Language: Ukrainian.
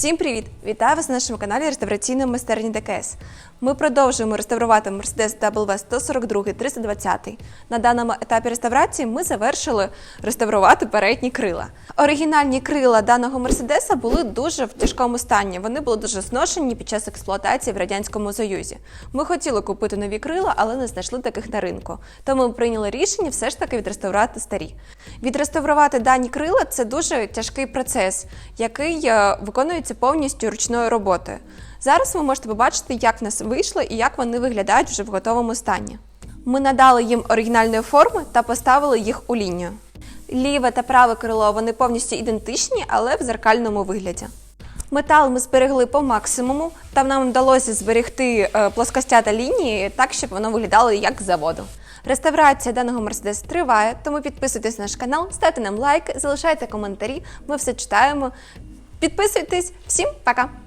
Всім привіт! Вітаю вас на нашому каналі реставраційної майстерні ДКС. Ми продовжуємо реставрувати Mercedes W 142 320. На даному етапі реставрації ми завершили реставрувати передні крила. Оригінальні крила даного Мерседеса були дуже в тяжкому стані. Вони були дуже зношені під час експлуатації в Радянському Союзі. Ми хотіли купити нові крила, але не знайшли таких на ринку. Тому ми прийняли рішення все ж таки відреставрувати старі. Відреставрувати дані крила – це дуже тяжкий процес, який виконується повністю ручною роботою. Зараз ви можете побачити, як в нас вийшло і як вони виглядають вже в готовому стані. Ми надали їм оригінальної форми та поставили їх у лінію. Ліве та праве крило вони повністю ідентичні, але в дзеркальному вигляді. Метал ми зберегли по максимуму, та нам вдалося зберегти плоскостята лінії так, щоб воно виглядало як з заводу. Реставрація даного Мерседеса триває, тому підписуйтесь на наш канал, ставте нам лайк, залишайте коментарі, ми все читаємо. Підписуйтесь, всім пока!